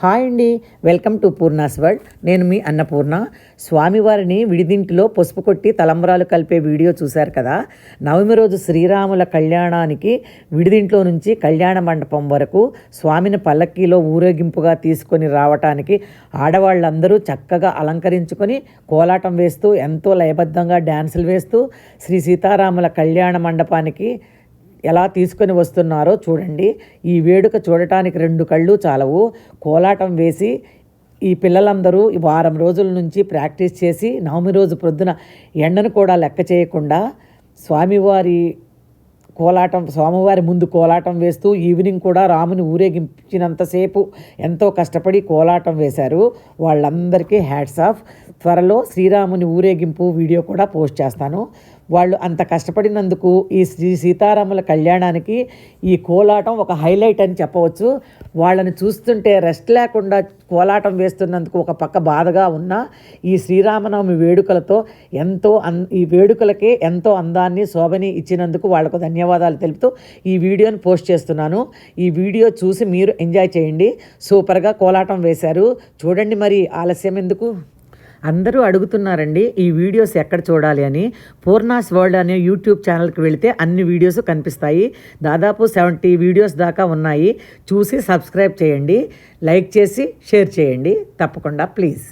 Hi అండి, welcome to Poorna's world. నేను మీ అన్నపూర్ణ. స్వామివారిని విడిదింటిలో పసుపు కొట్టి తలంబ్రాలు కలిపే వీడియో చూశారు కదా. నవమి రోజు శ్రీరాముల కళ్యాణానికి విడిదింట్లో నుంచి కళ్యాణ మండపం వరకు స్వామిని పల్లకీలో ఊరేగింపుగా తీసుకొని రావటానికి ఆడవాళ్ళందరూ చక్కగా అలంకరించుకొని కోలాటం వేస్తూ ఎంతో లయబద్ధంగా డ్యాన్సులు వేస్తూ శ్రీ సీతారాముల కళ్యాణ మండపానికి ఎలా తీసుకొని వస్తున్నారో చూడండి. ఈ వేడుక చూడటానికి 2 కళ్ళు చాలవు. కోలాటం వేసి ఈ పిల్లలందరూ ఈ వారం రోజుల నుంచి ప్రాక్టీస్ చేసి నవమి రోజు ప్రొద్దున ఎండను కూడా లెక్క చేయకుండా స్వామివారి ముందు కోలాటం వేస్తూ ఈవినింగ్ కూడా రాముని ఊరేగించినంతసేపు ఎంతో కష్టపడి కోలాటం వేశారు. వాళ్ళందరికీ హ్యాట్స్ ఆఫ్. త్వరలో శ్రీరాముని ఊరేగింపు వీడియో కూడా పోస్ట్ చేస్తాను. వాళ్ళు అంత కష్టపడినందుకు ఈ శ్రీ సీతారాముల కళ్యాణానికి ఈ కోలాటం ఒక హైలైట్ అని చెప్పవచ్చు. వాళ్ళని చూస్తుంటే రెస్ట్ లేకుండా కోలాటం వేస్తున్నందుకు ఒక పక్క బాధగా ఉన్న ఈ శ్రీరామనవమి వేడుకలతో ఈ వేడుకలకే ఎంతో అందాన్ని శోభని ఇచ్చినందుకు వాళ్ళకు ధన్యవాదాలు తెలుపుతూ ఈ వీడియోని పోస్ట్ చేస్తున్నాను. ఈ వీడియో చూసి మీరు ఎంజాయ్ చేయండి. సూపర్గా కోలాటం వేశారు. చూడండి, మరి ఆలస్యం ఎందుకు. అందరూ అడుగుతున్నారండి ఈ వీడియోస్ ఎక్కడ చూడాలి అని. పూర్ణాస్ వరల్డ్ అనే యూట్యూబ్ ఛానల్కి వెళితే అన్ని వీడియోస్ కనిపిస్తాయి. దాదాపు 70 వీడియోస్ దాకా ఉన్నాయి. చూసి సబ్స్క్రైబ్ చేయండి, లైక్ చేసి షేర్ చేయండి తప్పకుండా ప్లీజ్.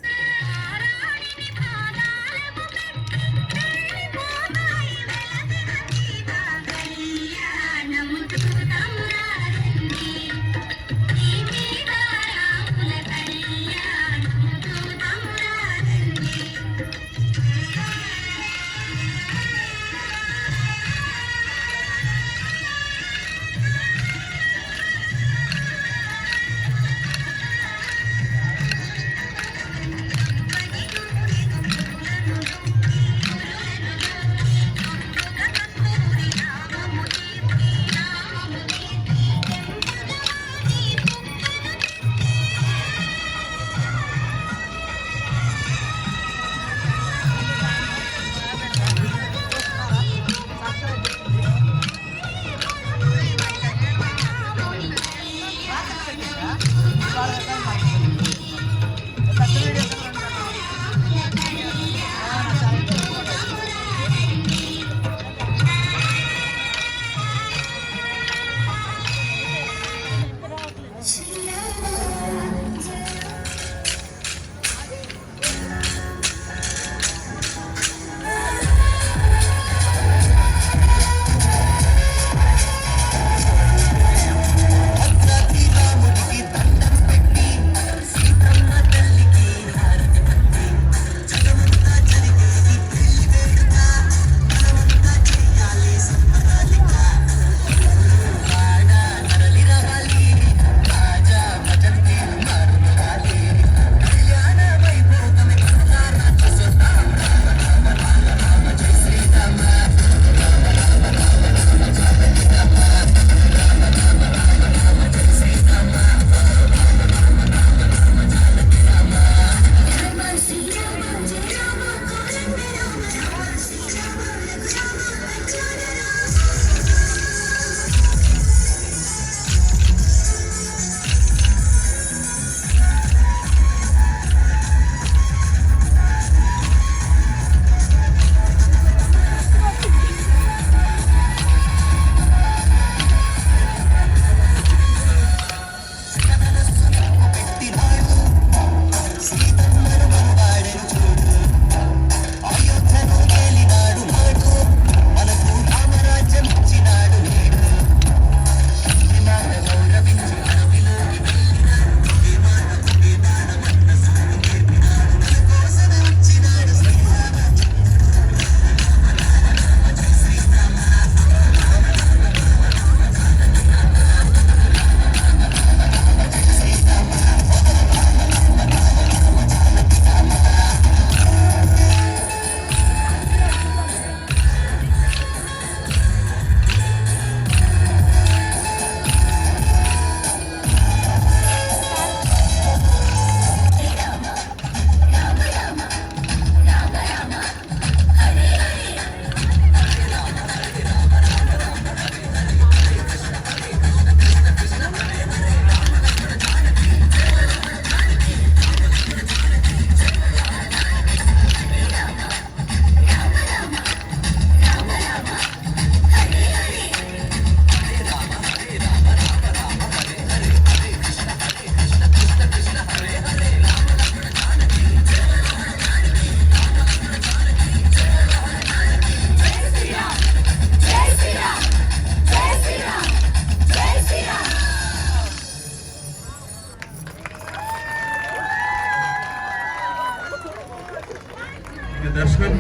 మనకి దర్శనం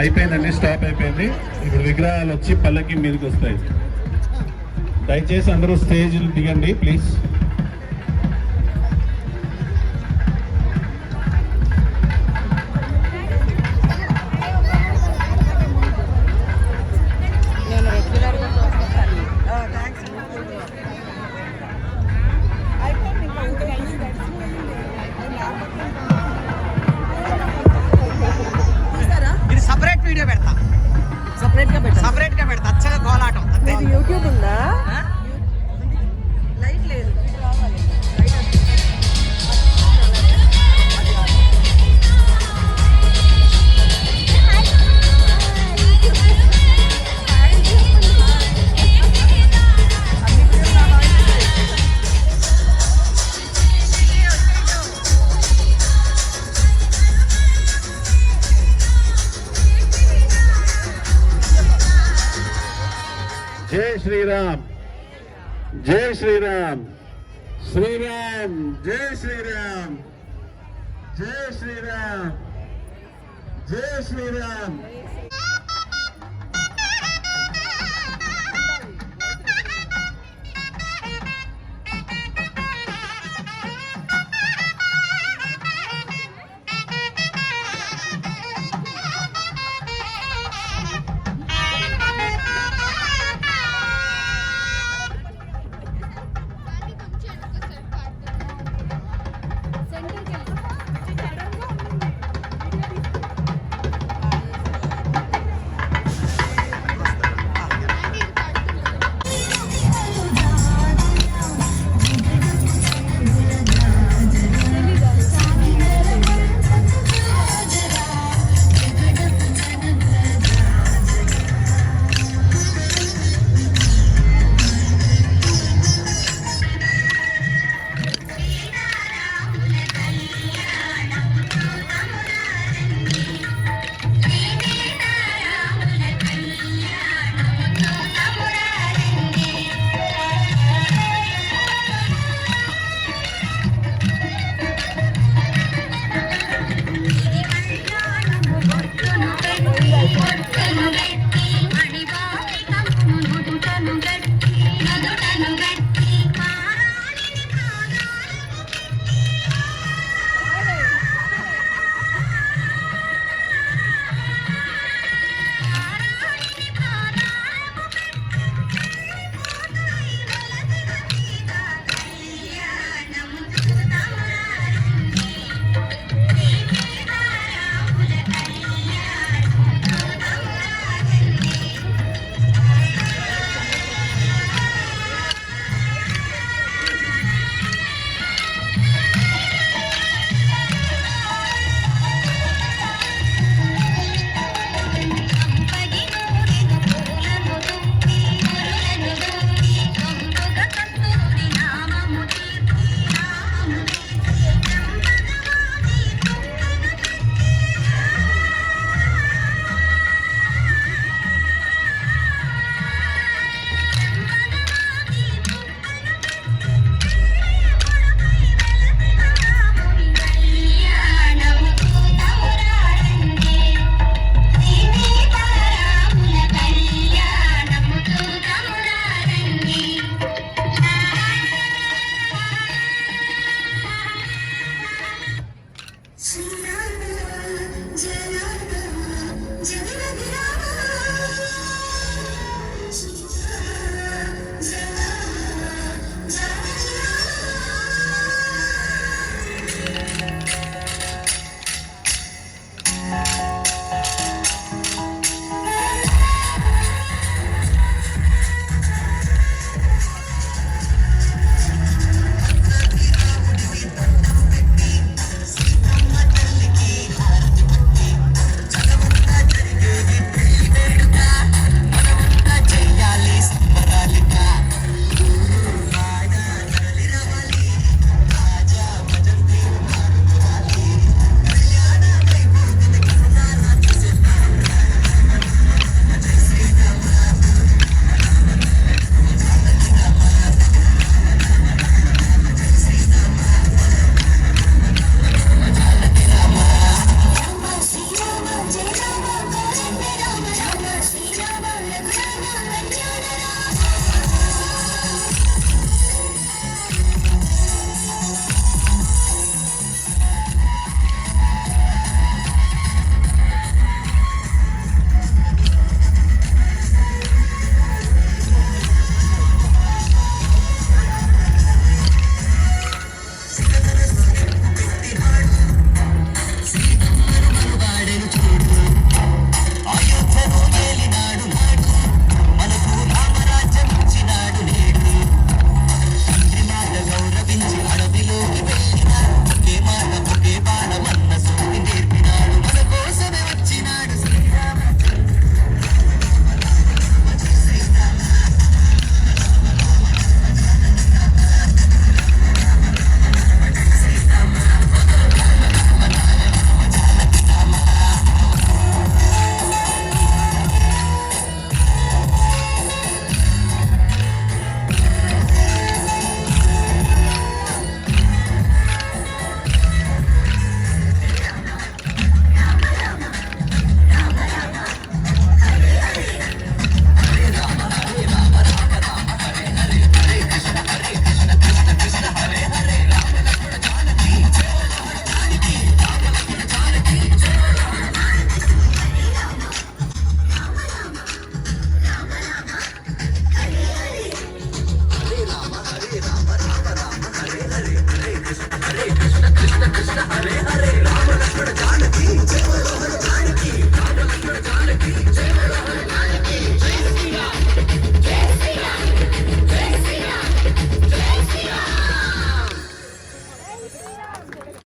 అయిపోయిందండి, స్టాప్ అయిపోయింది. ఇప్పుడు విగ్రహాలు వచ్చి పల్లకి మీదకి వస్తాయి. దయచేసి అందరూ స్టేజ్లు దిగండి ప్లీజ్. ఇది సపరేట్ వీడియో పెడతా, సపరేట్ గా పెడతా. అచ్చగా కోలాటం. యూట్యూబ్ ఉందా? లైట్ లేదు. జై శ్రీరామ్, జై శ్రీరామ్, శ్రీరామ్ జై శ్రీరామ్, జై శ్రీరామ్, జై శ్రీరామ్.